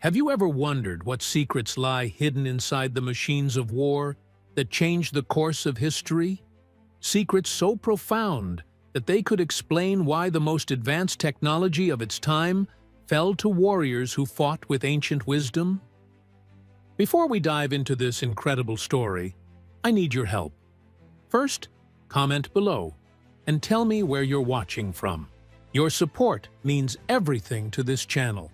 Have you ever wondered what secrets lie hidden inside the machines of war that changed the course of history? Secrets so profound that they could explain why the most advanced technology of its time fell to warriors who fought with ancient wisdom? Before we dive into this incredible story, I need your help. First, comment below and tell me where you're watching from. Your support means everything to this channel.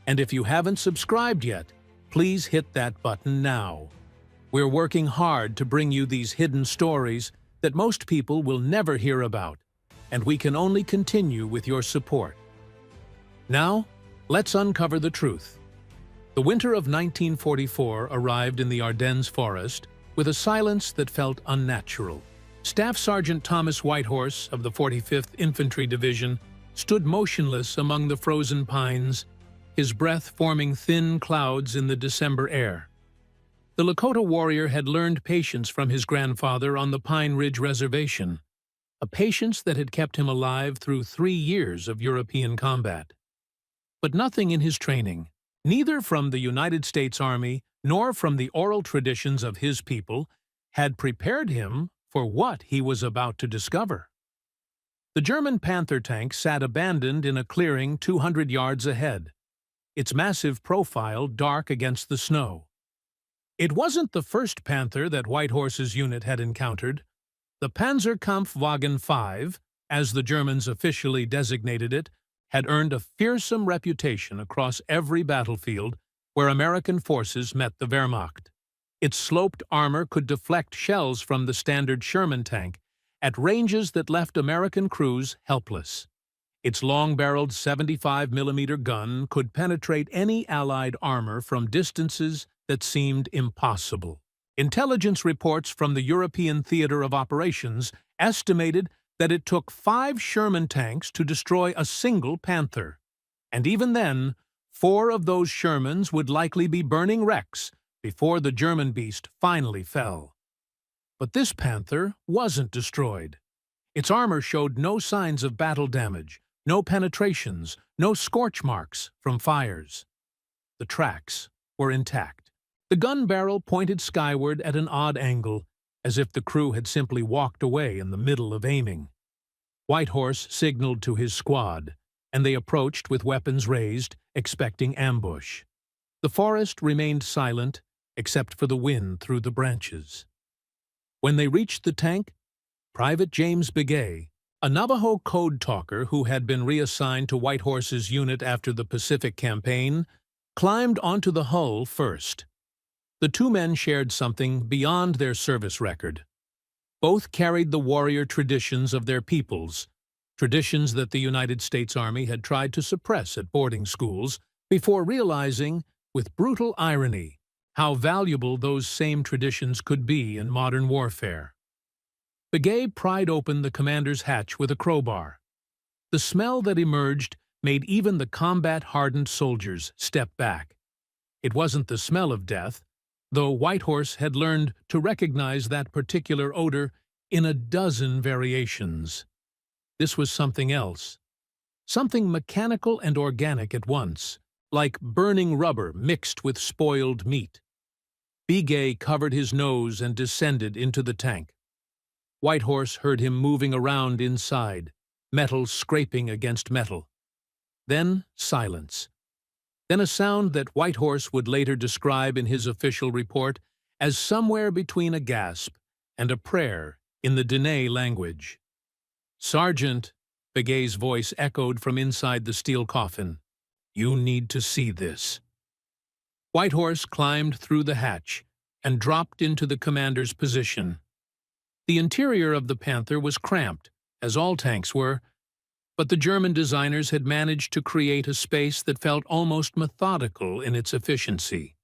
And if you haven't subscribed yet, please hit that button now. We're working hard to bring you these hidden stories that most people will never hear about, and we can only continue with your support. Now, let's uncover the truth. The winter of 1944 arrived in the Ardennes forest with a silence that felt unnatural. Staff Sergeant Thomas Whitehorse of the 45th Infantry Division stood motionless among the frozen pines, his breath forming thin clouds in the December air. The Lakota warrior had learned patience from his grandfather on the Pine Ridge Reservation, a patience that had kept him alive through 3 years of European combat. But nothing in his training, neither from the United States Army nor from the oral traditions of his people, had prepared him for what he was about to discover. The German Panther tank sat abandoned in a clearing 200 yards ahead, its massive profile dark against the snow. It wasn't the first Panther that Whitehorse's unit had encountered. The Panzerkampfwagen 5, as the Germans officially designated it, had earned a fearsome reputation across every battlefield where American forces met the Wehrmacht. Its sloped armor could deflect shells from the standard Sherman tank at ranges that left American crews helpless. Its long-barreled 75mm gun could penetrate any Allied armor from distances that seemed impossible. Intelligence reports from the European Theater of Operations estimated that it took 5 Sherman tanks to destroy a single Panther. And even then, 4 of those Shermans would likely be burning wrecks before the German beast finally fell. But this Panther wasn't destroyed. Its armor showed no signs of battle damage, no penetrations, no scorch marks from fires. The tracks were intact. The gun barrel pointed skyward at an odd angle, as if the crew had simply walked away in the middle of aiming. Whitehorse signaled to his squad, and they approached with weapons raised, expecting ambush. The forest remained silent, except for the wind through the branches. When they reached the tank, Private James Begay, a Navajo code talker who had been reassigned to Whitehorse's unit after the Pacific Campaign, climbed onto the hull first. The 2 men shared something beyond their service record. Both carried the warrior traditions of their peoples, traditions that the United States Army had tried to suppress at boarding schools before realizing, with brutal irony, how valuable those same traditions could be in modern warfare. Begay pried open the commander's hatch with a crowbar. The smell that emerged made even the combat-hardened soldiers step back. It wasn't the smell of death, though Whitehorse had learned to recognize that particular odor in a dozen variations. This was something else. Something mechanical and organic at once, like burning rubber mixed with spoiled meat. Begay covered his nose and descended into the tank. Whitehorse heard him moving around inside, metal scraping against metal. Then silence. Then a sound that Whitehorse would later describe in his official report as somewhere between a gasp and a prayer in the Dene language. "Sergeant," Begay's voice echoed from inside the steel coffin, "you need to see this." Whitehorse climbed through the hatch and dropped into the commander's position. The interior of the Panther was cramped, as all tanks were, but the German designers had managed to create a space that felt almost methodical in its efficiency.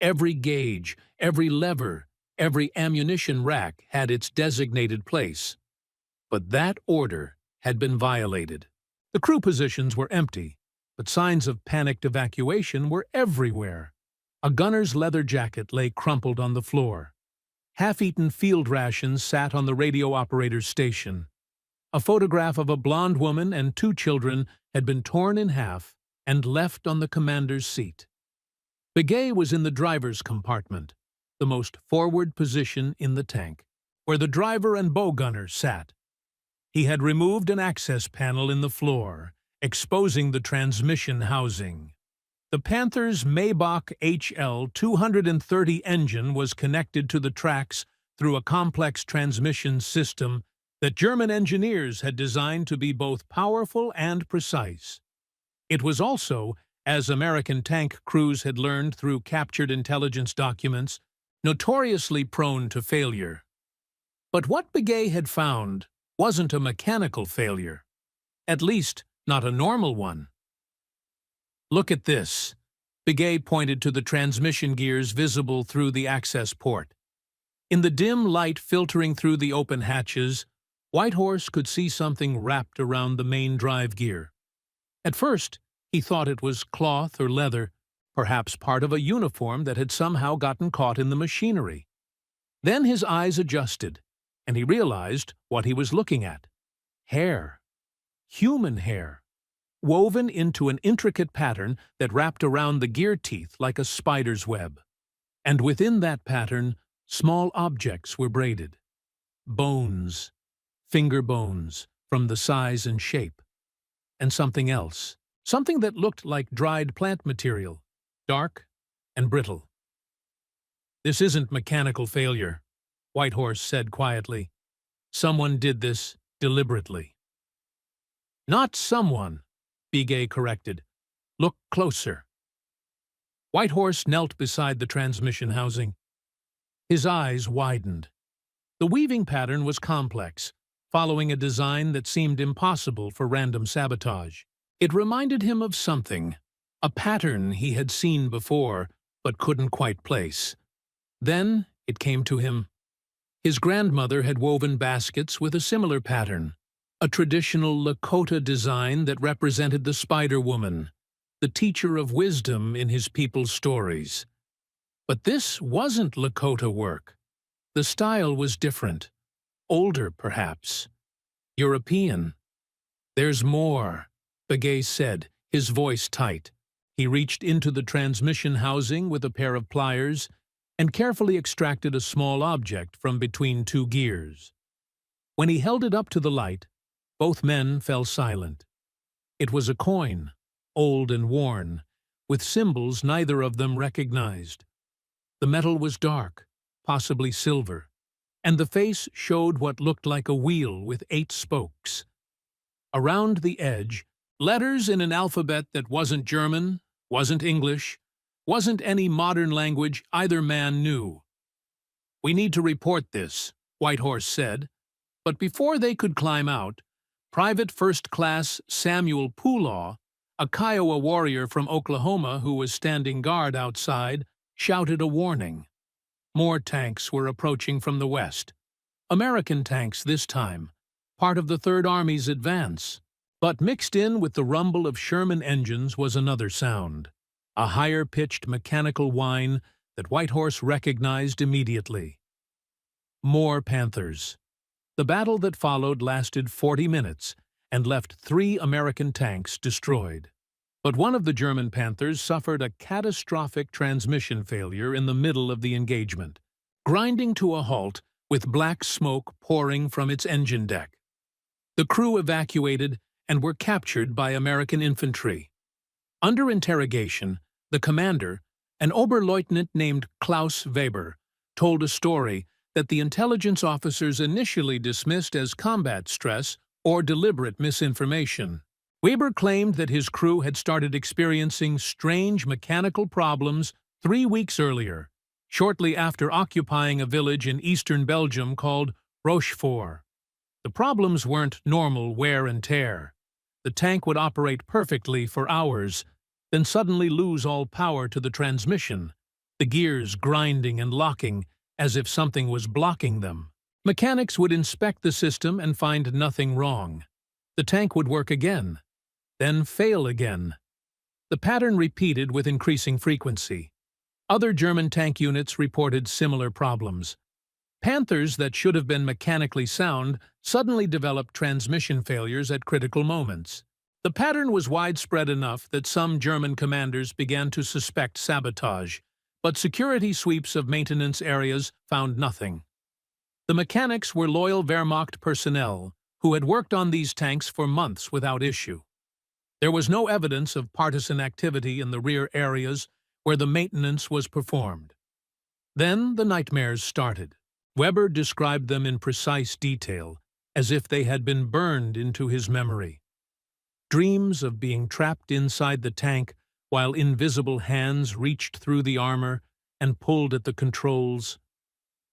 Every gauge, every lever, every ammunition rack had its designated place. But that order had been violated. The crew positions were empty, but signs of panicked evacuation were everywhere. A gunner's leather jacket lay crumpled on the floor. Half-eaten field rations sat on the radio operator's station. A photograph of a blonde woman and 2 children had been torn in half and left on the commander's seat. Begay was in the driver's compartment, the most forward position in the tank, where the driver and bow gunner sat. He had removed an access panel in the floor, exposing the transmission housing. The Panther's Maybach HL 230 engine was connected to the tracks through a complex transmission system that German engineers had designed to be both powerful and precise. It was also, as American tank crews had learned through captured intelligence documents, notoriously prone to failure. But what Begay had found wasn't a mechanical failure, at least not a normal one. "Look at this." Begay pointed to the transmission gears visible through the access port. In the dim light filtering through the open hatches, Whitehorse could see something wrapped around the main drive gear. At first, he thought it was cloth or leather, perhaps part of a uniform that had somehow gotten caught in the machinery. Then his eyes adjusted, and he realized what he was looking at. Hair. Human hair, woven into an intricate pattern that wrapped around the gear teeth like a spider's web. And within that pattern, small objects were braided. Bones, finger bones, from the size and shape. And something else, something that looked like dried plant material, dark and brittle. "This isn't mechanical failure," Whitehorse said quietly. "Someone did this deliberately." "Not someone," Begay corrected. "Look closer." Whitehorse knelt beside the transmission housing. His eyes widened. The weaving pattern was complex, following a design that seemed impossible for random sabotage. It reminded him of something, a pattern he had seen before but couldn't quite place. Then it came to him. His grandmother had woven baskets with a similar pattern, a traditional Lakota design that represented the Spider-Woman, the teacher of wisdom in his people's stories. But this wasn't Lakota work. The style was different, older perhaps, European. "There's more," Begay said, his voice tight. He reached into the transmission housing with a pair of pliers and carefully extracted a small object from between two gears. When he held it up to the light, both men fell silent. It was a coin, old and worn, with symbols neither of them recognized. The metal was dark, possibly silver, and the face showed what looked like a wheel with 8 spokes. Around the edge, letters in an alphabet that wasn't German, wasn't English, wasn't any modern language either man knew. "We need to report this," Whitehorse said, but before they could climb out, Private First Class Samuel Poolaw, a Kiowa warrior from Oklahoma who was standing guard outside, shouted a warning. More tanks were approaching from the west. American tanks this time, part of the Third Army's advance. But mixed in with the rumble of Sherman engines was another sound, a higher-pitched mechanical whine that Whitehorse recognized immediately. More Panthers. The battle that followed lasted 40 minutes and left 3 American tanks destroyed. But one of the German Panthers suffered a catastrophic transmission failure in the middle of the engagement, grinding to a halt with black smoke pouring from its engine deck. The crew evacuated and were captured by American infantry. Under interrogation, the commander, an Oberleutnant named Klaus Weber, told a story that the intelligence officers initially dismissed as combat stress or deliberate misinformation. Weber claimed that his crew had started experiencing strange mechanical problems 3 weeks earlier, shortly after occupying a village in eastern Belgium called Rochefort. The problems weren't normal wear and tear. The tank would operate perfectly for hours, then suddenly lose all power to the transmission, the gears grinding and locking as if something was blocking them. Mechanics would inspect the system and find nothing wrong. The tank would work again, then fail again. The pattern repeated with increasing frequency. Other German tank units reported similar problems. Panthers that should have been mechanically sound suddenly developed transmission failures at critical moments. The pattern was widespread enough that some German commanders began to suspect sabotage, but security sweeps of maintenance areas found nothing. The mechanics were loyal Wehrmacht personnel who had worked on these tanks for months without issue. There was no evidence of partisan activity in the rear areas where the maintenance was performed. Then the nightmares started. Weber described them in precise detail, as if they had been burned into his memory. Dreams of being trapped inside the tank while invisible hands reached through the armor and pulled at the controls.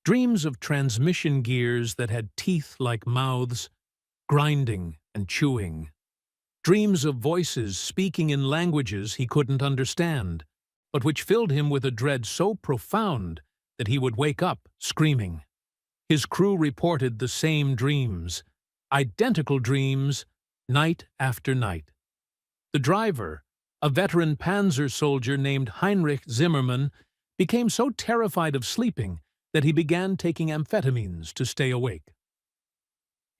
Dreams of transmission gears that had teeth like mouths, grinding and chewing. Dreams of voices speaking in languages he couldn't understand, but which filled him with a dread so profound that he would wake up screaming. His crew reported the same dreams, identical dreams, night after night. The driver, a veteran Panzer soldier named Heinrich Zimmermann, became so terrified of sleeping that he began taking amphetamines to stay awake.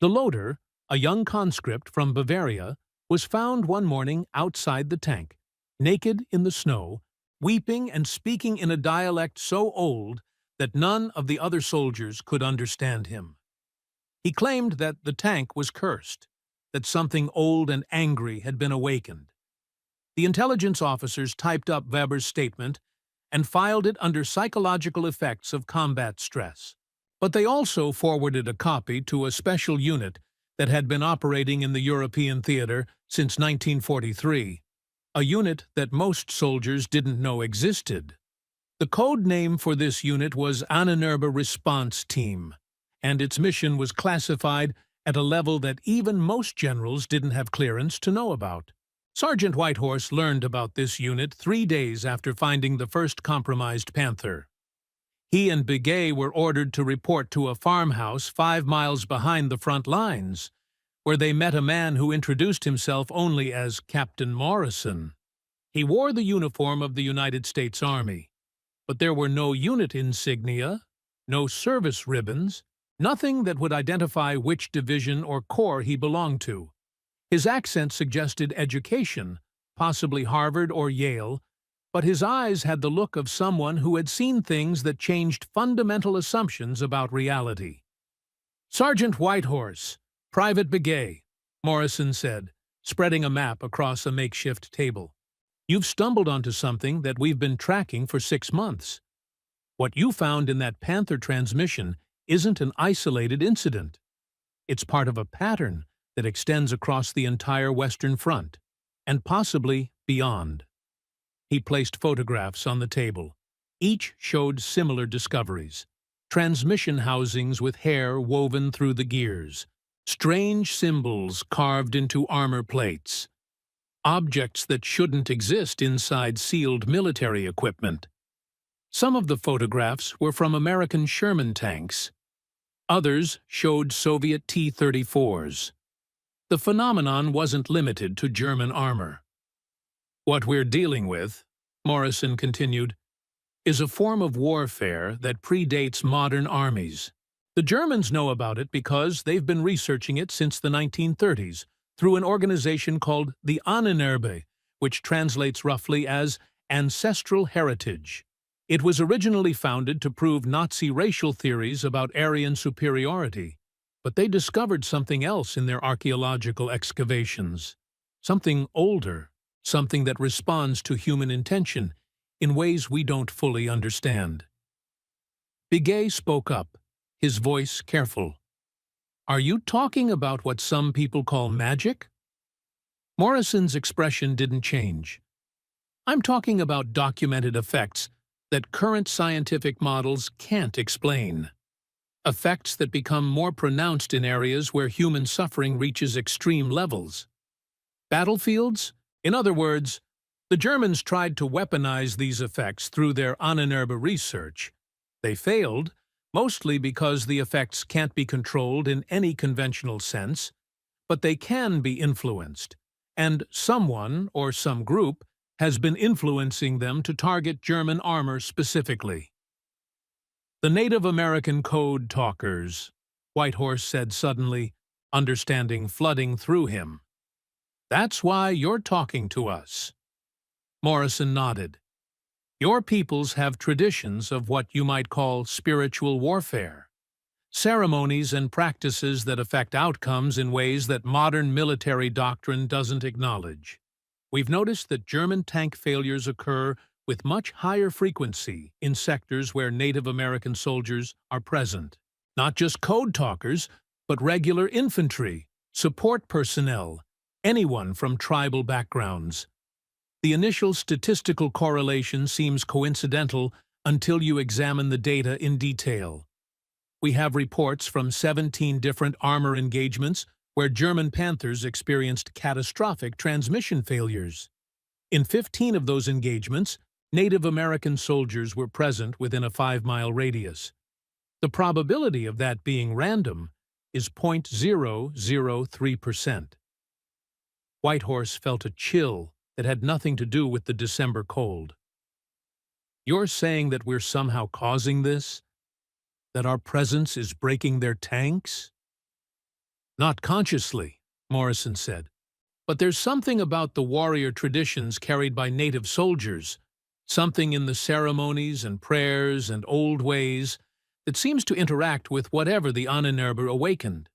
The loader, a young conscript from Bavaria, was found one morning outside the tank, naked in the snow, weeping and speaking in a dialect so old that none of the other soldiers could understand him. He claimed that the tank was cursed, that something old and angry had been awakened. The intelligence officers typed up Weber's statement and filed it under psychological effects of combat stress. But they also forwarded a copy to a special unit that had been operating in the European theater since 1943, a unit that most soldiers didn't know existed. The code name for this unit was Ahnenerbe Response Team, and its mission was classified at a level that even most generals didn't have clearance to know about. Sergeant Whitehorse learned about this unit 3 days after finding the first compromised Panther. He and Begay were ordered to report to a farmhouse 5 miles behind the front lines, where they met a man who introduced himself only as Captain Morrison. He wore the uniform of the United States Army, but there were no unit insignia, no service ribbons, nothing that would identify which division or corps he belonged to. His accent suggested education, possibly Harvard or Yale, but his eyes had the look of someone who had seen things that changed fundamental assumptions about reality. "Sergeant Whitehorse, Private Begay," Morrison said, spreading a map across a makeshift table. "You've stumbled onto something that we've been tracking for 6 months. What you found in that Panther transmission isn't an isolated incident. It's part of a pattern that extends across the entire Western Front, and possibly beyond." He placed photographs on the table. Each showed similar discoveries. Transmission housings with hair woven through the gears, strange symbols carved into armor plates, objects that shouldn't exist inside sealed military equipment. Some of the photographs were from American Sherman tanks. Others showed Soviet T-34s. The phenomenon wasn't limited to German armor. "What we're dealing with," Morrison continued, "is a form of warfare that predates modern armies. The Germans know about it because they've been researching it since the 1930s through an organization called the Ahnenerbe, which translates roughly as ancestral heritage. It was originally founded to prove Nazi racial theories about Aryan superiority, but they discovered something else in their archaeological excavations. Something older, something that responds to human intention in ways we don't fully understand." Begay spoke up, his voice careful. "Are you talking about what some people call magic?" Morrison's expression didn't change. "I'm talking about documented effects that current scientific models can't explain. Effects that become more pronounced in areas where human suffering reaches extreme levels. Battlefields? In other words, the Germans tried to weaponize these effects through their Ahnenerbe research. They failed, mostly because the effects can't be controlled in any conventional sense, but they can be influenced, and someone or some group has been influencing them to target German armor specifically." "The Native American code talkers," Whitehorse said suddenly, understanding flooding through him. That's why you're talking to us." Morrison nodded. "Your peoples have traditions of what you might call spiritual warfare. Ceremonies and practices that affect outcomes in ways that modern military doctrine doesn't acknowledge. We've noticed that German tank failures occur with much higher frequency in sectors where Native American soldiers are present. Not just code talkers, but regular infantry, support personnel, anyone from tribal backgrounds. The initial statistical correlation seems coincidental until you examine the data in detail. We have reports from 17 different armor engagements where German Panthers experienced catastrophic transmission failures. In 15 of those engagements, Native American soldiers were present within a 5-mile radius. The probability of that being random is 0.003%. Whitehorse felt a chill that had nothing to do with the December cold. "You're saying that we're somehow causing this? That our presence is breaking their tanks?" "Not consciously," Morrison said. "But there's something about the warrior traditions carried by native soldiers, something in the ceremonies and prayers and old ways that seems to interact with whatever the Ahnenerbe awakened.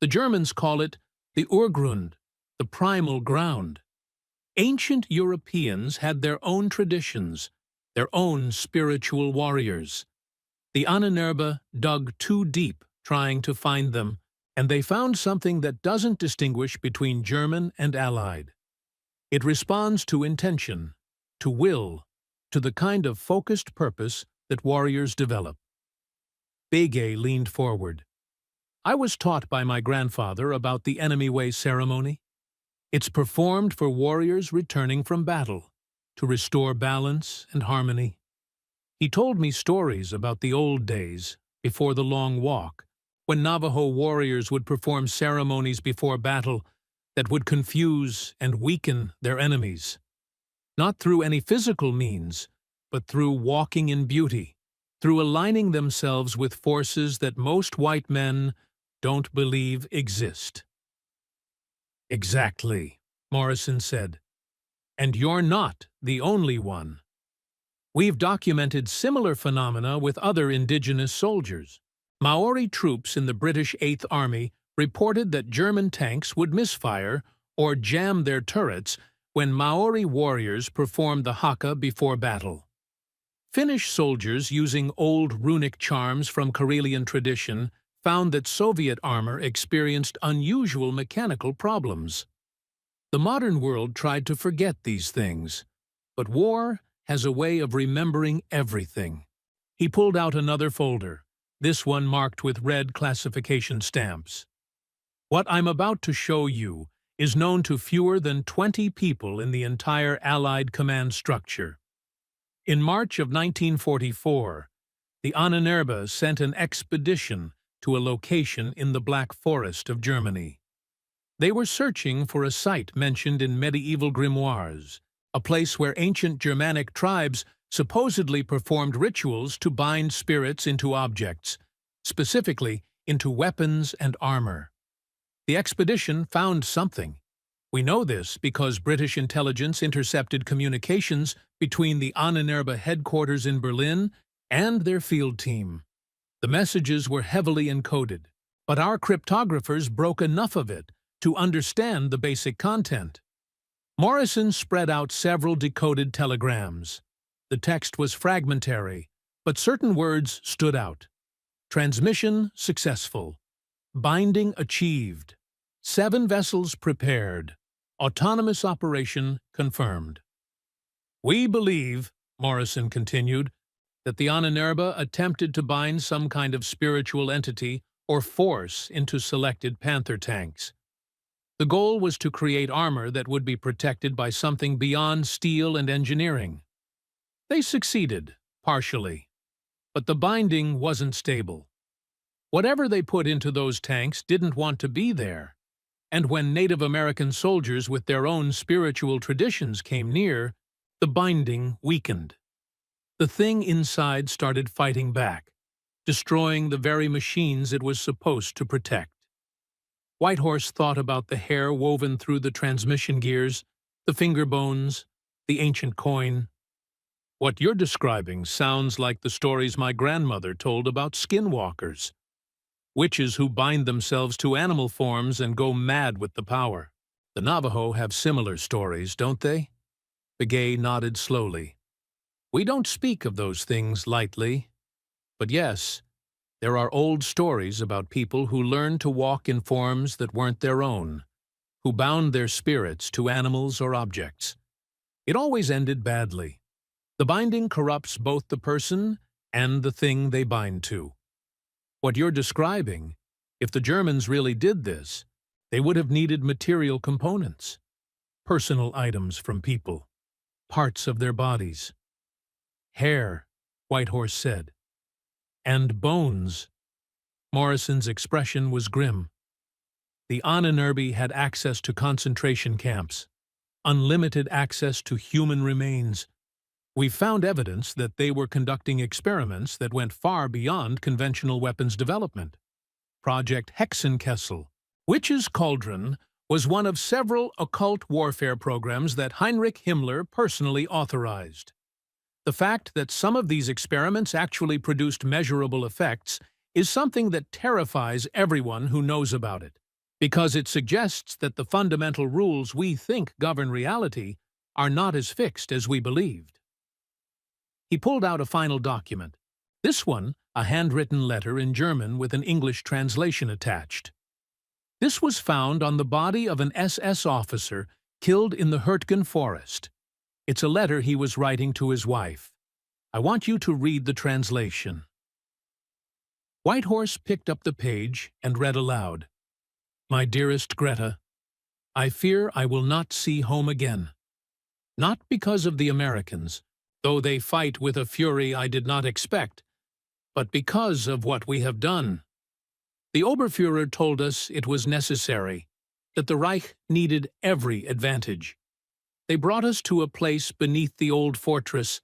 The Germans call it the Urgrund, the primal ground. Ancient Europeans had their own traditions, their own spiritual warriors. The Ahnenerbe dug too deep trying to find them, and they found something that doesn't distinguish between German and Allied. It responds to intention, to will, to the kind of focused purpose that warriors develop." Bege leaned forward. "I was taught by my grandfather about the enemy way ceremony. It's performed for warriors returning from battle, to restore balance and harmony. He told me stories about the old days, before the long walk, when Navajo warriors would perform ceremonies before battle that would confuse and weaken their enemies. Not through any physical means, but through walking in beauty, through aligning themselves with forces that most white men don't believe exist." "Exactly," Morrison said. "And you're not the only one. We've documented similar phenomena with other indigenous soldiers. Maori troops in the British 8th Army reported that German tanks would misfire or jam their turrets when Maori warriors performed the haka before battle. Finnish soldiers using old runic charms from Karelian tradition found that Soviet armor experienced unusual mechanical problems. The modern world tried to forget these things, but war has a way of remembering everything." He pulled out another folder, this one marked with red classification stamps. "What I'm about to show you is known to fewer than 20 people in the entire Allied command structure. In March of 1944, the Ahnenerbe sent an expedition to a location in the Black Forest of Germany. They were searching for a site mentioned in medieval grimoires, a place where ancient Germanic tribes supposedly performed rituals to bind spirits into objects, specifically into weapons and armor. The expedition found something. We know this because British intelligence intercepted communications between the Ahnenerbe headquarters in Berlin and their field team. The messages were heavily encoded, but our cryptographers broke enough of it to understand the basic content. Morrison spread out several decoded telegrams. The text was fragmentary, but certain words stood out. Transmission successful. Binding achieved. 7 vessels prepared. Autonomous operation confirmed. We believe, Morrison continued, that the Ahnenerbe attempted to bind some kind of spiritual entity or force into selected Panther tanks. The goal was to create armor that would be protected by something beyond steel and engineering. They succeeded, partially, but the binding wasn't stable. Whatever they put into those tanks didn't want to be there, and when Native American soldiers with their own spiritual traditions came near, the binding weakened. The thing inside started fighting back, destroying the very machines it was supposed to protect. Whitehorse thought about the hair woven through the transmission gears, the finger bones, the ancient coin. What you're describing sounds like the stories my grandmother told about skinwalkers, witches who bind themselves to animal forms and go mad with the power. The Navajo have similar stories, don't they? Begay nodded slowly. We don't speak of those things lightly, but yes, there are old stories about people who learned to walk in forms that weren't their own, who bound their spirits to animals or objects. It always ended badly. The binding corrupts both the person and the thing they bind to. What you're describing, if the Germans really did this, they would have needed material components, personal items from people, parts of their bodies. Hair, Whitehorse said. And bones. Morrison's expression was grim. The Aninurbi had access to concentration camps, unlimited access to human remains. We found evidence that they were conducting experiments that went far beyond conventional weapons development. Project Hexenkessel, Witch's Cauldron, was one of several occult warfare programs that Heinrich Himmler personally authorized. The fact that some of these experiments actually produced measurable effects is something that terrifies everyone who knows about it, because it suggests that the fundamental rules we think govern reality are not as fixed as we believed. He pulled out a final document. This one, a handwritten letter in German with an English translation attached. This was found on the body of an SS officer killed in the Hurtgen forest. It's a letter he was writing to his wife. I want you to read the translation. Whitehorse picked up the page and read aloud. My dearest Greta, I fear I will not see home again. Not because of the Americans, though they fight with a fury I did not expect, but because of what we have done. The Oberfuhrer told us it was necessary, that the Reich needed every advantage. They brought us to a place beneath the old fortress,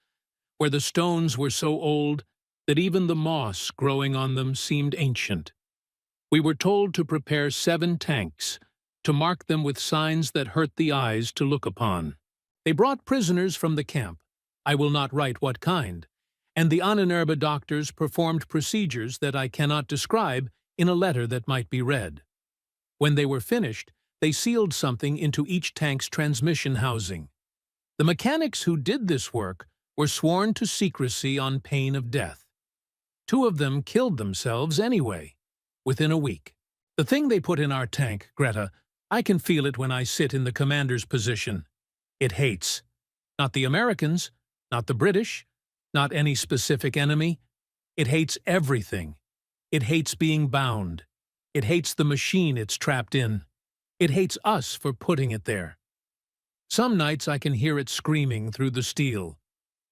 where the stones were so old that even the moss growing on them seemed ancient. We were told to prepare 7 tanks, to mark them with signs that hurt the eyes to look upon. They brought prisoners from the camp, I will not write what kind, and the Ahnenerbe doctors performed procedures that I cannot describe in a letter that might be read. When they were finished, they sealed something into each tank's transmission housing. The mechanics who did this work were sworn to secrecy on pain of death. 2 of them killed themselves anyway, within a week. The thing they put in our tank, Greta, I can feel it when I sit in the commander's position. It hates. Not the Americans, not the British, not any specific enemy. It hates everything. It hates being bound. It hates the machine it's trapped in. It hates us for putting it there. Some nights I can hear it screaming through the steel.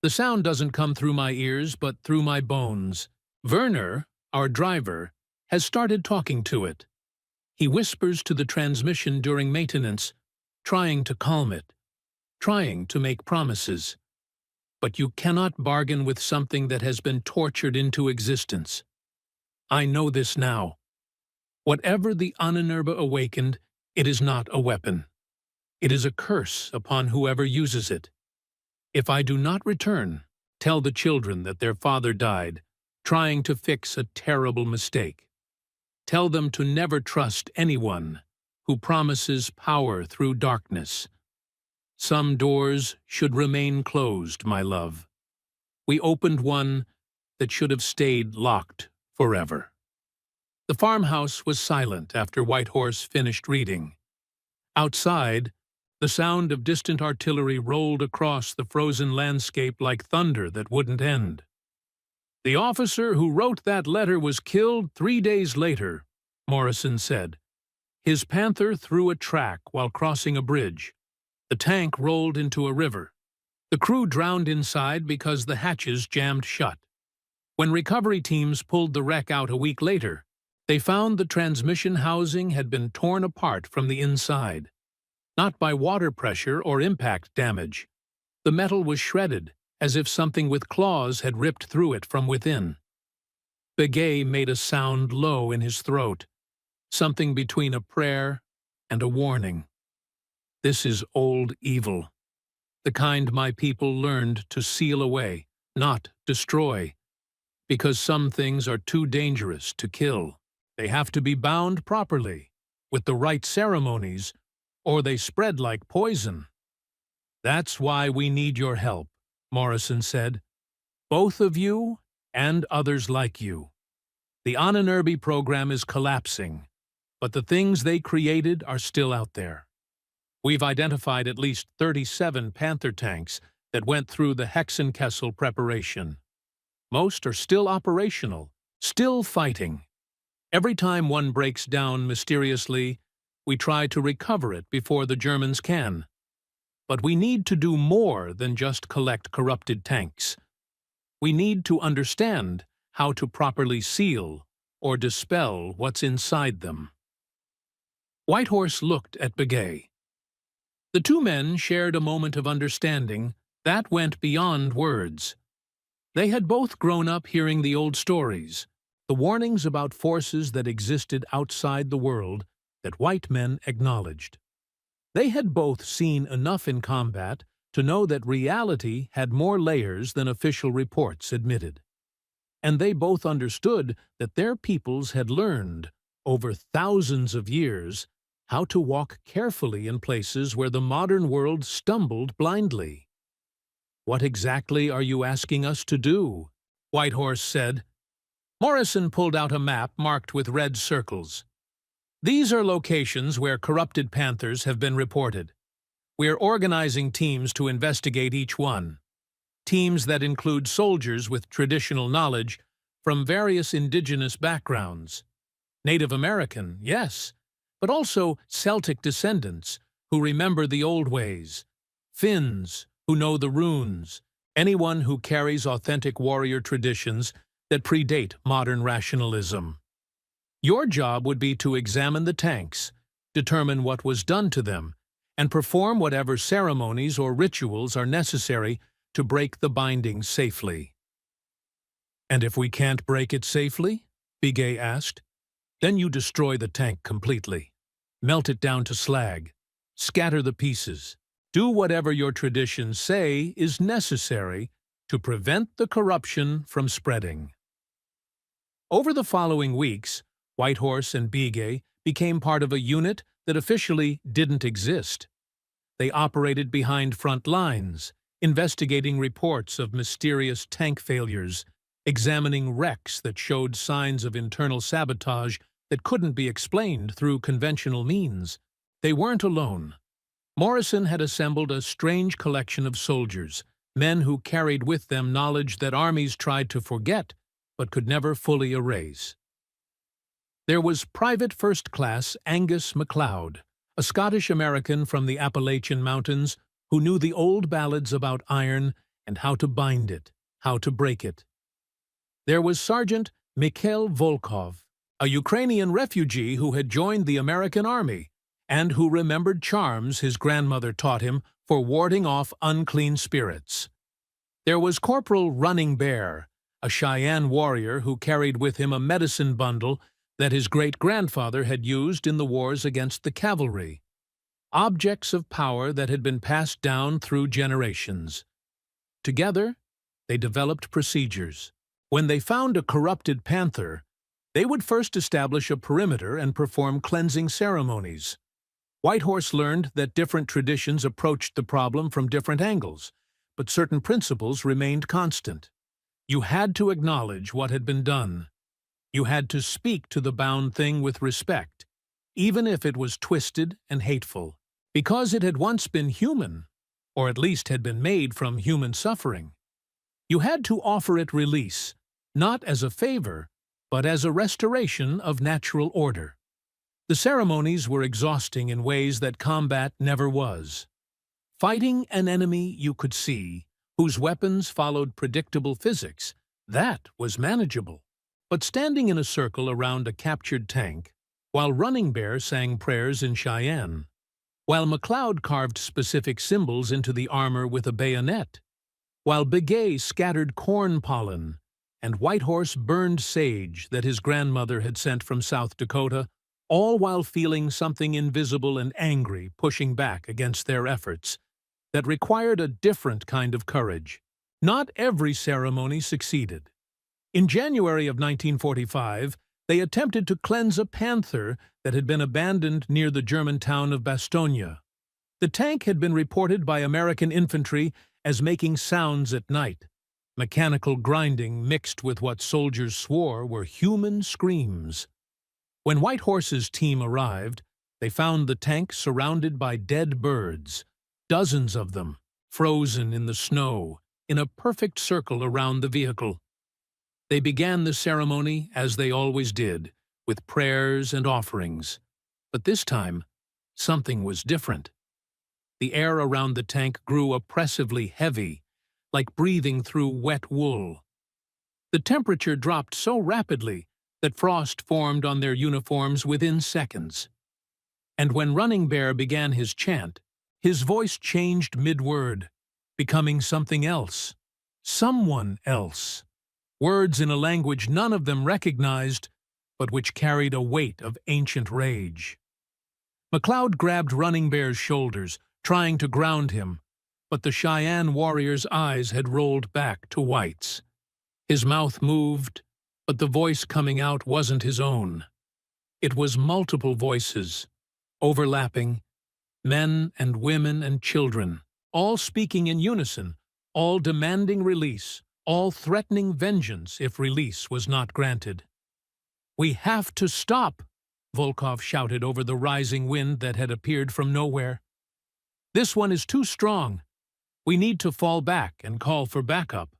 The sound doesn't come through my ears, but through my bones. Werner, our driver, has started talking to it. He whispers to the transmission during maintenance, trying to calm it, trying to make promises. But you cannot bargain with something that has been tortured into existence. I know this now. Whatever the Ahnenerbe awakened, it is not a weapon. It is a curse upon whoever uses it. If I do not return, tell the children that their father died, trying to fix a terrible mistake. Tell them to never trust anyone who promises power through darkness. Some doors should remain closed, my love. We opened one that should have stayed locked forever. The farmhouse was silent after Whitehorse finished reading. Outside, the sound of distant artillery rolled across the frozen landscape like thunder that wouldn't end. The officer who wrote that letter was killed 3 days later, Morrison said. His Panther threw a track while crossing a bridge. The tank rolled into a river. The crew drowned inside because the hatches jammed shut. When recovery teams pulled the wreck out a week later, they found the transmission housing had been torn apart from the inside. Not by water pressure or impact damage. The metal was shredded, as if something with claws had ripped through it from within. Begay made a sound low in his throat. something between a prayer and a warning. This is old evil, the kind my people learned to seal away, not destroy, because some things are too dangerous to kill. They have to be bound properly, with the right ceremonies, or they spread like poison. That's why we need your help, Morrison said. Both of you and others like you. The Ananurbi program is collapsing, but the things they created are still out there. We've identified at least 37 Panther tanks that went through the Hexenkessel preparation. Most are still operational, still fighting. Every time one breaks down mysteriously, we try to recover it before the Germans can. But we need to do more than just collect corrupted tanks. We need to understand how to properly seal or dispel what's inside them. Whitehorse looked at Begay. The two men shared a moment of understanding that went beyond words. They had both grown up hearing the old stories, the warnings about forces that existed outside the world that white men acknowledged. They had both seen enough in combat to know that reality had more layers than official reports admitted. And they both understood that their peoples had learned, over thousands of years, how to walk carefully in places where the modern world stumbled blindly. "What exactly are you asking us to do?" Whitehorse said. Morrison pulled out a map marked with red circles. "These are locations where corrupted Panthers have been reported. We're organizing teams to investigate each one. Teams that include soldiers with traditional knowledge from various indigenous backgrounds. Native American, yes, but also Celtic descendants who remember the old ways, Finns who know the runes, anyone who carries authentic warrior traditions that predate modern rationalism. Your job would be to examine the tanks, determine what was done to them, and perform whatever ceremonies or rituals are necessary to break the binding safely." "And if we can't break it safely?" Begay asked. "Then you destroy the tank completely. Melt it down to slag. Scatter the pieces. Do whatever your traditions say is necessary to prevent the corruption from spreading." Over the following weeks, Whitehorse and Begay became part of a unit that officially didn't exist. They operated behind front lines, investigating reports of mysterious tank failures, examining wrecks that showed signs of internal sabotage that couldn't be explained through conventional means. They weren't alone. Morrison had assembled a strange collection of soldiers, men who carried with them knowledge that armies tried to forget but could never fully erase. There was Private First Class Angus MacLeod, a Scottish-American from the Appalachian Mountains who knew the old ballads about iron and how to bind it, how to break it. There was Sergeant Mikhail Volkov, a Ukrainian refugee who had joined the American Army and who remembered charms his grandmother taught him for warding off unclean spirits. There was Corporal Running Bear, a Cheyenne warrior who carried with him a medicine bundle that his great-grandfather had used in the wars against the cavalry. Objects of power that had been passed down through generations. Together, they developed procedures. When they found a corrupted Panther, they would first establish a perimeter and perform cleansing ceremonies. Whitehorse learned that different traditions approached the problem from different angles, but certain principles remained constant. You had to acknowledge what had been done. You had to speak to the bound thing with respect, even if it was twisted and hateful, because it had once been human, or at least had been made from human suffering. You had to offer it release, not as a favor, but as a restoration of natural order. The ceremonies were exhausting in ways that combat never was. Fighting an enemy you could see, whose weapons followed predictable physics, that was manageable. But standing in a circle around a captured tank, while Running Bear sang prayers in Cheyenne, while MacLeod carved specific symbols into the armor with a bayonet, while Begay scattered corn pollen, and Whitehorse burned sage that his grandmother had sent from South Dakota, all while feeling something invisible and angry pushing back against their efforts that required a different kind of courage. Not every ceremony succeeded. In January of 1945, they attempted to cleanse a Panther that had been abandoned near the German town of Bastogne. The tank had been reported by American infantry as making sounds at night, mechanical grinding mixed with what soldiers swore were human screams. When White Horse's team arrived, they found the tank surrounded by dead birds, dozens of them, frozen in the snow, in a perfect circle around the vehicle. They began the ceremony, as they always did, with prayers and offerings. But this time, something was different. The air around the tank grew oppressively heavy, like breathing through wet wool. The temperature dropped so rapidly that frost formed on their uniforms within seconds. And when Running Bear began his chant, his voice changed mid-word, becoming something else, someone else. Words in a language none of them recognized, but which carried a weight of ancient rage. McLeod grabbed Running Bear's shoulders, trying to ground him, but the Cheyenne warrior's eyes had rolled back to White's. His mouth moved, but the voice coming out wasn't his own. It was multiple voices, overlapping, men and women and children, all speaking in unison, all demanding release, all threatening vengeance if release was not granted. "We have to stop!" Volkov shouted over the rising wind that had appeared from nowhere. "This one is too strong. We need to fall back and call for backup."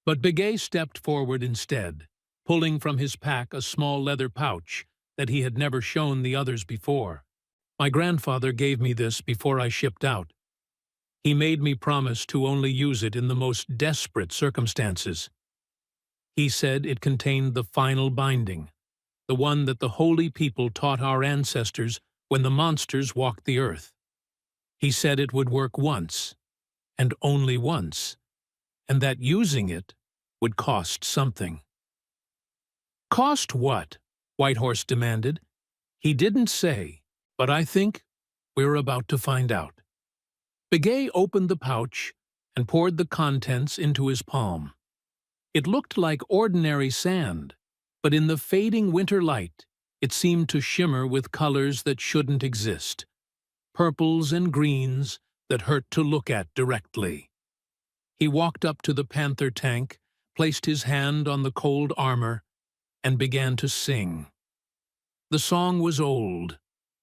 But Begay stepped forward instead, pulling from his pack a small leather pouch that he had never shown the others before. "My grandfather gave me this before I shipped out. He made me promise to only use it in the most desperate circumstances. He said it contained the final binding, the one that the holy people taught our ancestors when the monsters walked the earth. He said it would work once, and only once, and that using it would cost something." "Cost what?" Whitehorse demanded. "He didn't say, but I think we're about to find out." Begay opened the pouch and poured the contents into his palm. It looked like ordinary sand, but in the fading winter light, it seemed to shimmer with colors that shouldn't exist, purples and greens that hurt to look at directly. He walked up to the Panther tank, placed his hand on the cold armor, and began to sing. The song was old,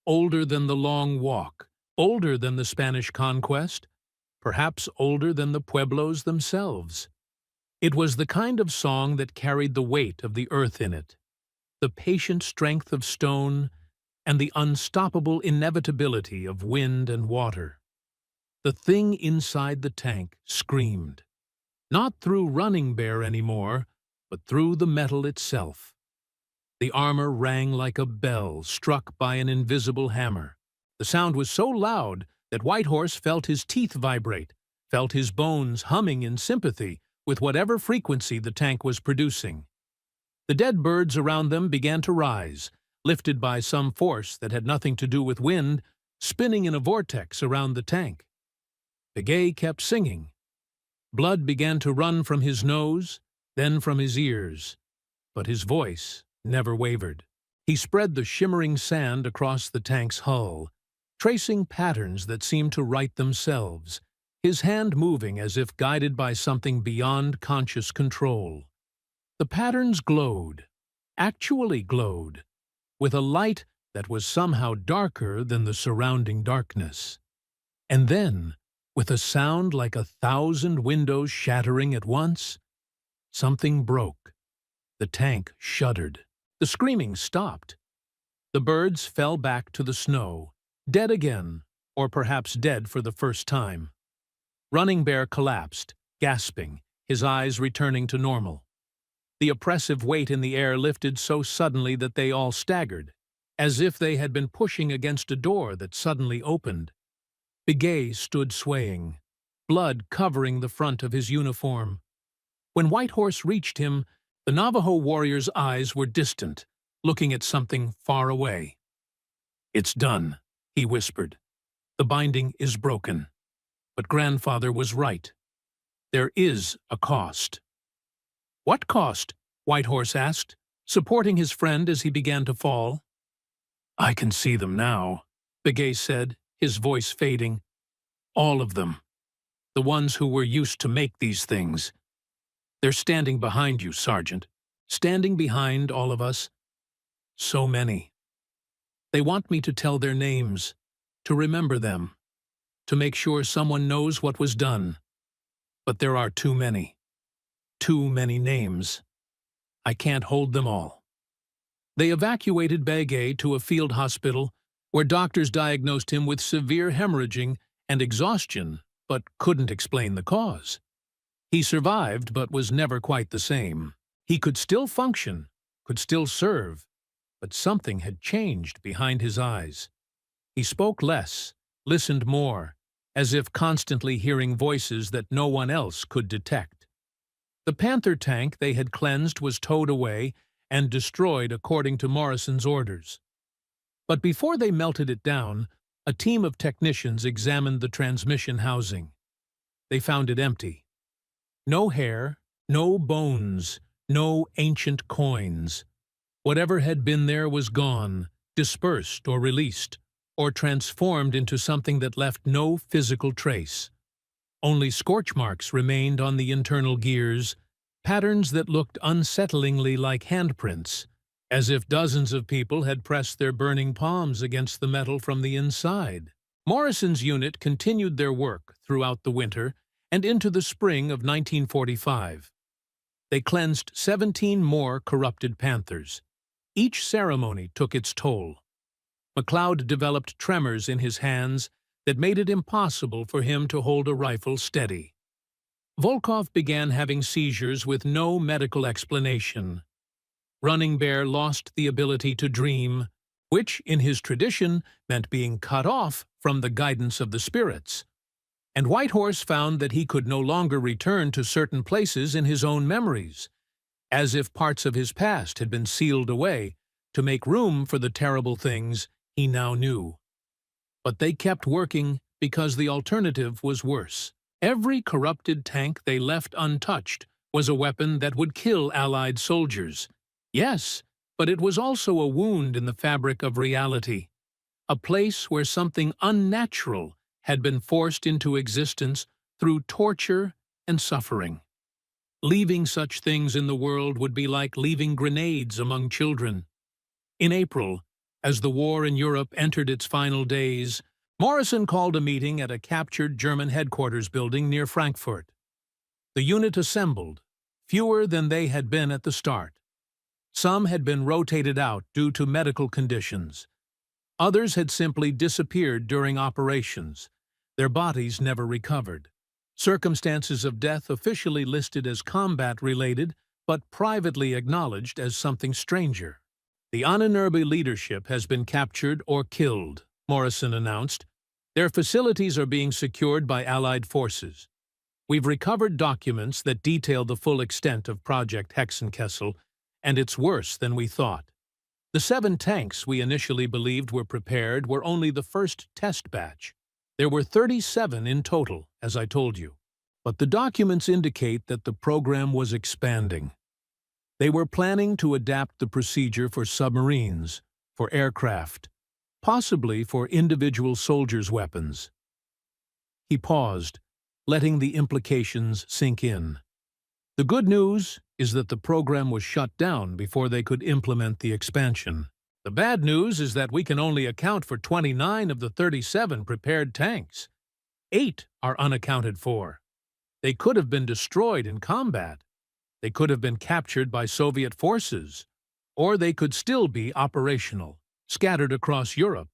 older than the Long Walk, older than the Spanish conquest, perhaps older than the pueblos themselves. It was the kind of song that carried the weight of the earth in it, the patient strength of stone, and the unstoppable inevitability of wind and water. The thing inside the tank screamed, not through Running Bear anymore, but through the metal itself. The armor rang like a bell struck by an invisible hammer. The sound was so loud that Whitehorse felt his teeth vibrate, felt his bones humming in sympathy with whatever frequency the tank was producing. The dead birds around them began to rise, lifted by some force that had nothing to do with wind, spinning in a vortex around the tank. Begay kept singing. Blood began to run from his nose, then from his ears, but his voice never wavered. He spread the shimmering sand across the tank's hull, tracing patterns that seemed to write themselves, his hand moving as if guided by something beyond conscious control. The patterns glowed, actually glowed, with a light that was somehow darker than the surrounding darkness. And then, with a sound like 1,000 windows shattering at once, something broke. The tank shuddered. The screaming stopped. The birds fell back to the snow, dead again, or perhaps dead for the first time. Running Bear collapsed, gasping, his eyes returning to normal. The oppressive weight in the air lifted so suddenly that they all staggered, as if they had been pushing against a door that suddenly opened. Begay stood swaying, blood covering the front of his uniform. When Whitehorse reached him, the Navajo warrior's eyes were distant, looking at something far away. "It's done," he whispered. "The binding is broken." But grandfather was right. There is a cost. "What cost?" Whitehorse asked, supporting his friend as he began to fall. "I can see them now," Begay said, his voice fading. "All of them. The ones who were used to make these things. They're standing behind you, Sergeant. Standing behind all of us. So many. They want me to tell their names, to remember them, to make sure someone knows what was done. But there are too many. Too many names. I can't hold them all." They evacuated Begay to a field hospital where doctors diagnosed him with severe hemorrhaging and exhaustion, but couldn't explain the cause. He survived, but was never quite the same. He could still function, could still serve, but something had changed behind his eyes. He spoke less, listened more, as if constantly hearing voices that no one else could detect. The Panther tank they had cleansed was towed away and destroyed according to Morrison's orders. But before they melted it down, a team of technicians examined the transmission housing. They found it empty. No hair, no bones, no ancient coins. Whatever had been there was gone, dispersed or released, or transformed into something that left no physical trace. Only scorch marks remained on the internal gears, patterns that looked unsettlingly like handprints, as if dozens of people had pressed their burning palms against the metal from the inside. Morrison's unit continued their work throughout the winter and into the spring of 1945. They cleansed 17 more corrupted Panthers. Each ceremony took its toll. McLeod developed tremors in his hands that made it impossible for him to hold a rifle steady. Volkov began having seizures with no medical explanation. Running Bear lost the ability to dream, which, in his tradition, meant being cut off from the guidance of the spirits. And Whitehorse found that he could no longer return to certain places in his own memories, as if parts of his past had been sealed away to make room for the terrible things he now knew. But they kept working because the alternative was worse. Every corrupted tank they left untouched was a weapon that would kill Allied soldiers. Yes, but it was also a wound in the fabric of reality, a place where something unnatural had been forced into existence through torture and suffering. Leaving such things in the world would be like leaving grenades among children. In April, as the war in Europe entered its final days, Morrison called a meeting at a captured German headquarters building near Frankfurt. The unit assembled, fewer than they had been at the start. Some had been rotated out due to medical conditions. Others had simply disappeared during operations. Their bodies never recovered. Circumstances of death officially listed as combat-related, but privately acknowledged as something stranger. "The Ahnenerbe leadership has been captured or killed," Morrison announced. "Their facilities are being secured by Allied forces. We've recovered documents that detail the full extent of Project Hexenkessel, and it's worse than we thought. The 7 tanks we initially believed were prepared were only the first test batch. There were 37 in total, as I told you. But the documents indicate that the program was expanding. They were planning to adapt the procedure for submarines, for aircraft, possibly for individual soldiers' weapons." He paused, letting the implications sink in. "The good news is that the program was shut down before they could implement the expansion. The bad news is that we can only account for 29 of the 37 prepared tanks. 8 are unaccounted for. They could have been destroyed in combat. They could have been captured by Soviet forces. Or they could still be operational, scattered across Europe,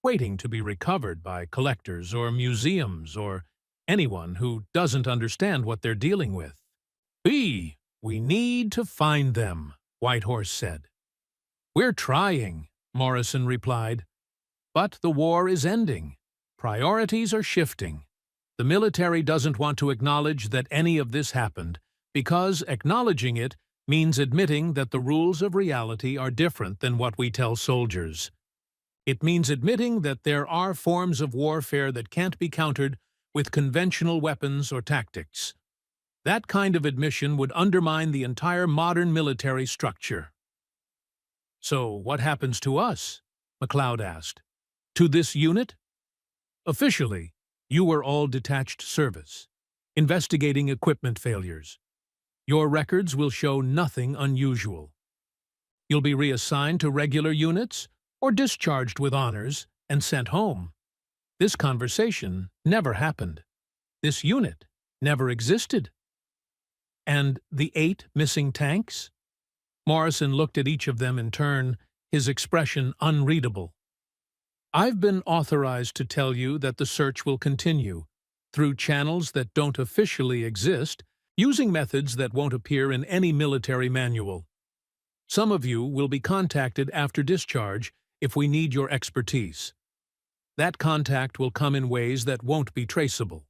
waiting to be recovered by collectors or museums or anyone who doesn't understand what they're dealing with." We need to find them," Whitehorse said. "We're trying," Morrison replied. "But the war is ending. Priorities are shifting. The military doesn't want to acknowledge that any of this happened, because acknowledging it means admitting that the rules of reality are different than what we tell soldiers. It means admitting that there are forms of warfare that can't be countered with conventional weapons or tactics. That kind of admission would undermine the entire modern military structure. "So what happens to us?" McLeod asked. "To this unit?" "Officially, you were all detached service, investigating equipment failures. Your records will show nothing unusual. You'll be reassigned to regular units or discharged with honors and sent home. This conversation never happened. This unit never existed." "And the 8 missing tanks?" Morrison looked at each of them in turn, his expression unreadable. "I've been authorized to tell you that the search will continue, through channels that don't officially exist, using methods that won't appear in any military manual. Some of you will be contacted after discharge if we need your expertise. That contact will come in ways that won't be traceable.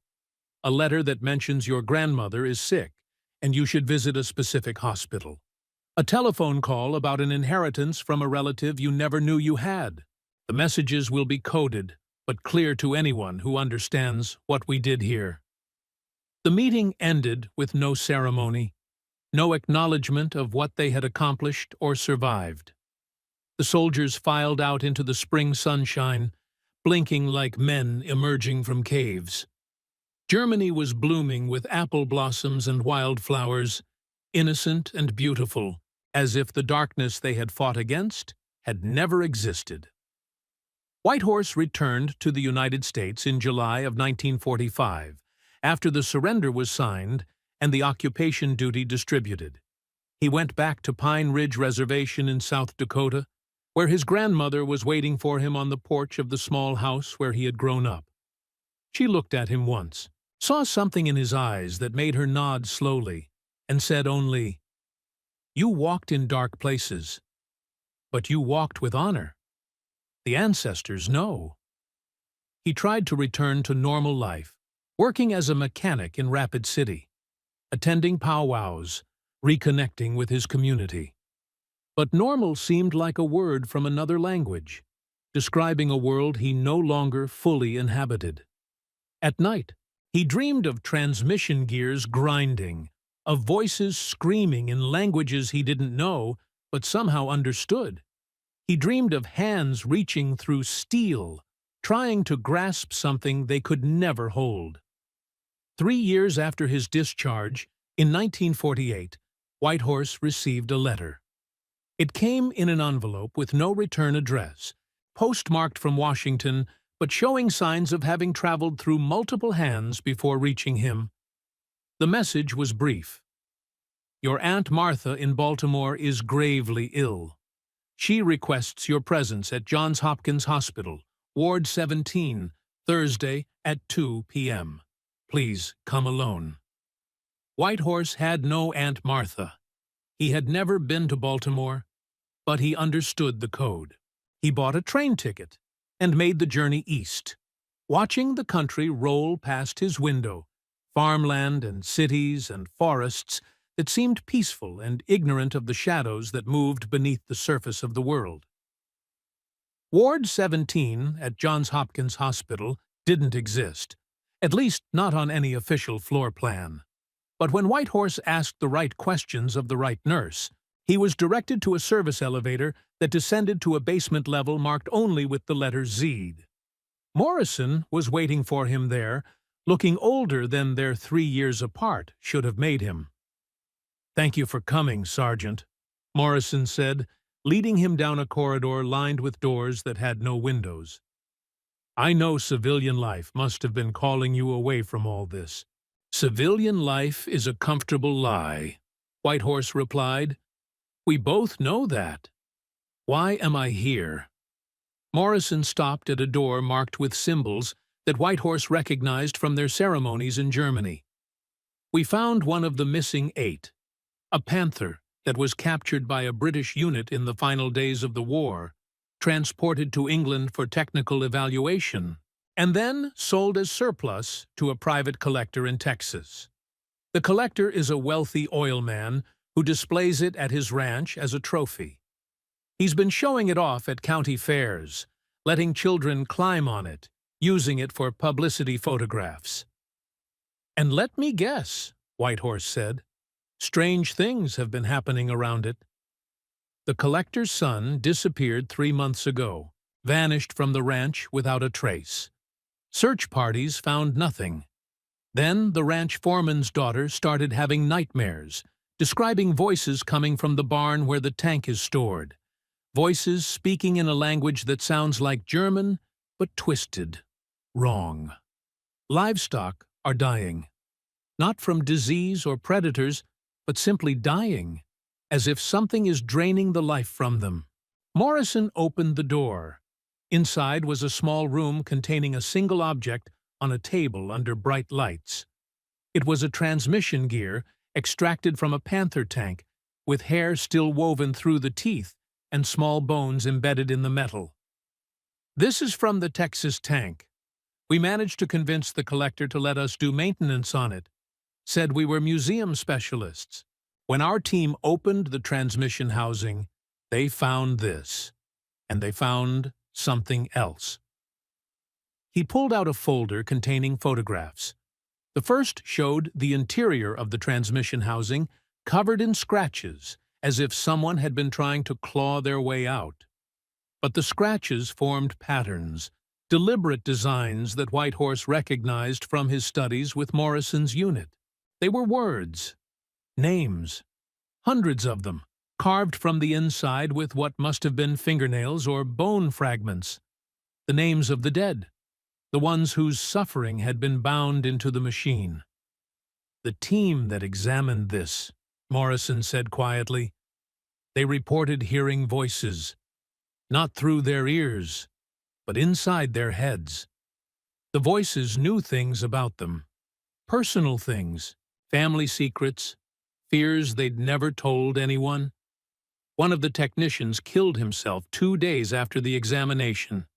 A letter that mentions your grandmother is sick, and you should visit a specific hospital. A telephone call about an inheritance from a relative you never knew you had. The messages will be coded, but clear to anyone who understands what we did here." The meeting ended with no ceremony, no acknowledgement of what they had accomplished or survived. The soldiers filed out into the spring sunshine, blinking like men emerging from caves. Germany was blooming with apple blossoms and wildflowers, innocent and beautiful, as if the darkness they had fought against had never existed. Whitehorse returned to the United States in July of 1945, after the surrender was signed and the occupation duty distributed. He went back to Pine Ridge Reservation in South Dakota, where his grandmother was waiting for him on the porch of the small house where he had grown up. She looked at him once, saw something in his eyes that made her nod slowly, and said only, "You walked in dark places, but you walked with honor. The ancestors know." He tried to return to normal life, working as a mechanic in Rapid City, attending powwows, reconnecting with his community. But normal seemed like a word from another language, describing a world he no longer fully inhabited. At night, he dreamed of transmission gears grinding, of voices screaming in languages he didn't know but somehow understood. He dreamed of hands reaching through steel, trying to grasp something they could never hold. 3 years after his discharge, in 1948, Whitehorse received a letter. It came in an envelope with no return address, postmarked from Washington, but showing signs of having traveled through multiple hands before reaching him. The message was brief. "Your Aunt Martha in Baltimore is gravely ill. She requests your presence at Johns Hopkins Hospital, Ward 17, Thursday at 2 p.m. Please come alone." Whitehorse had no Aunt Martha. He had never been to Baltimore, but he understood the code. He bought a train ticket and made the journey east, watching the country roll past his window, farmland and cities and forests that seemed peaceful and ignorant of the shadows that moved beneath the surface of the world. Ward 17 at Johns Hopkins Hospital didn't exist, at least not on any official floor plan. But when Whitehorse asked the right questions of the right nurse, he was directed to a service elevator that descended to a basement level marked only with the letter Z. Morrison was waiting for him there, looking older than their 3 years apart should have made him. "Thank you for coming, Sergeant," Morrison said, leading him down a corridor lined with doors that had no windows. "I know civilian life must have been calling you away from all this." "Civilian life is a comfortable lie," Whitehorse replied. "We both know that. Why am I here?" Morrison stopped at a door marked with symbols that Whitehorse recognized from their ceremonies in Germany. "We found one of the missing 8, a Panther that was captured by a British unit in the final days of the war, transported to England for technical evaluation, and then sold as surplus to a private collector in Texas. The collector is a wealthy oil man who displays it at his ranch as a trophy. He's been showing it off at county fairs, letting children climb on it, using it for publicity photographs. "And let me guess," Whitehorse said. "Strange things have been happening around it." The collector's son disappeared 3 months ago, vanished from the ranch without a trace. Search parties found nothing. Then the ranch foreman's daughter started having nightmares, describing voices coming from the barn where the tank is stored. Voices speaking in a language that sounds like German, but twisted, wrong. Livestock are dying. Not from disease or predators, but simply dying, as if something is draining the life from them. Morrison opened the door. Inside was a small room containing a single object on a table under bright lights. It was a transmission gear extracted from a Panther tank, with hair still woven through the teeth and small bones embedded in the metal. "This is from the Texas tank. We managed to convince the collector to let us do maintenance on it. Said we were museum specialists. When our team opened the transmission housing, they found this. And they found something else." He pulled out a folder containing photographs. The first showed the interior of the transmission housing covered in scratches, as if someone had been trying to claw their way out. But the scratches formed patterns, deliberate designs that Whitehorse recognized from his studies with Morrison's unit. They were words, names, hundreds of them, carved from the inside with what must have been fingernails or bone fragments. The names of the dead, the ones whose suffering had been bound into the machine. "The team that examined this," Morrison said quietly, "they reported hearing voices, not through their ears, but inside their heads. The voices knew things about them, personal things, family secrets, fears they'd never told anyone. One of the technicians killed himself 2 days after the examination.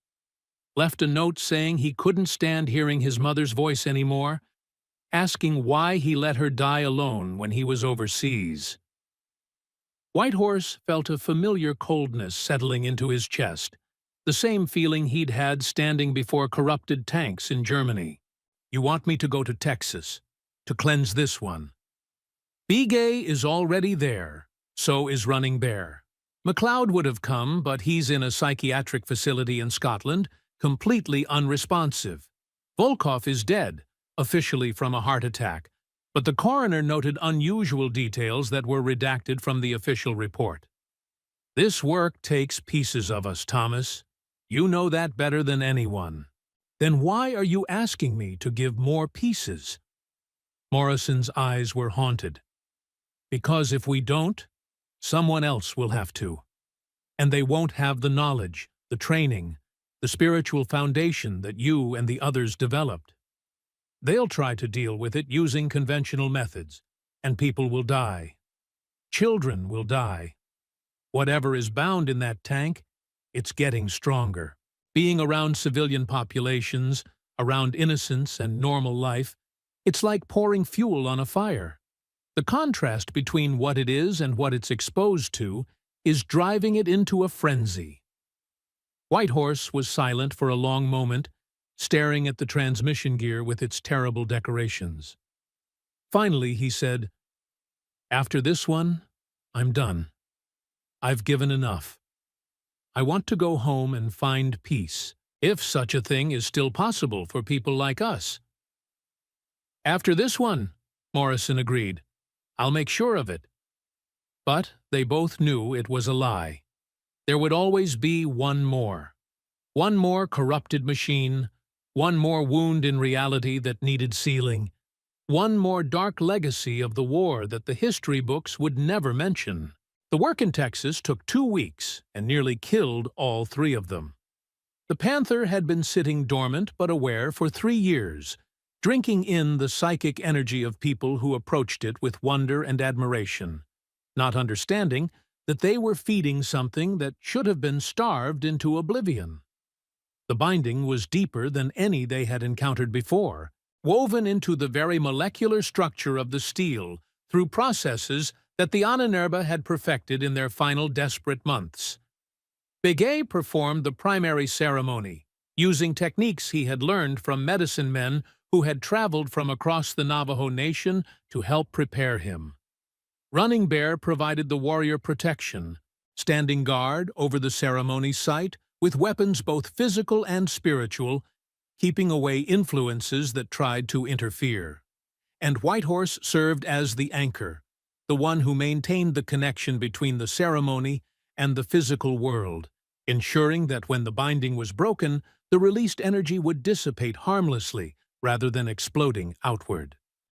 Left a note saying he couldn't stand hearing his mother's voice anymore, asking why he let her die alone when he was overseas." Whitehorse felt a familiar coldness settling into his chest, the same feeling he'd had standing before corrupted tanks in Germany. "You want me to go to Texas, to cleanse this one. Begay is already there, so is Running Bear. McLeod would have come, but he's in a psychiatric facility in Scotland, completely unresponsive. Volkov is dead, officially from a heart attack, but the coroner noted unusual details that were redacted from the official report. This work takes pieces of us, Thomas. You know that better than anyone. Then why are you asking me to give more pieces?" Morrison's eyes were haunted. "Because if we don't, someone else will have to. And they won't have the knowledge, the training, the spiritual foundation that you and the others developed. They'll try to deal with it using conventional methods, and people will die. Children will die. Whatever is bound in that tank, it's getting stronger. Being around civilian populations, around innocence and normal life, it's like pouring fuel on a fire. The contrast between what it is and what it's exposed to is driving it into a frenzy." Whitehorse was silent for a long moment, staring at the transmission gear with its terrible decorations. Finally, he said, "After this one, I'm done. I've given enough. I want to go home and find peace, if such a thing is still possible for people like us." "After this one," Morrison agreed. "I'll make sure of it." But they both knew it was a lie. There would always be one more corrupted machine, one more wound in reality that needed sealing, one more dark legacy of the war that the history books would never mention. The work in Texas took 2 weeks and nearly killed all 3 of them. The Panther had been sitting dormant but aware for 3 years, drinking in the psychic energy of people who approached it with wonder and admiration, not understanding that they were feeding something that should have been starved into oblivion. The binding was deeper than any they had encountered before, woven into the very molecular structure of the steel through processes that the Ahnenerbe had perfected in their final desperate months. Big A performed the primary ceremony, using techniques he had learned from medicine men who had traveled from across the Navajo Nation to help prepare him. Running Bear provided the warrior protection, standing guard over the ceremony site with weapons both physical and spiritual, keeping away influences that tried to interfere. And Whitehorse served as the anchor, the one who maintained the connection between the ceremony and the physical world, ensuring that when the binding was broken, the released energy would dissipate harmlessly rather than exploding outward.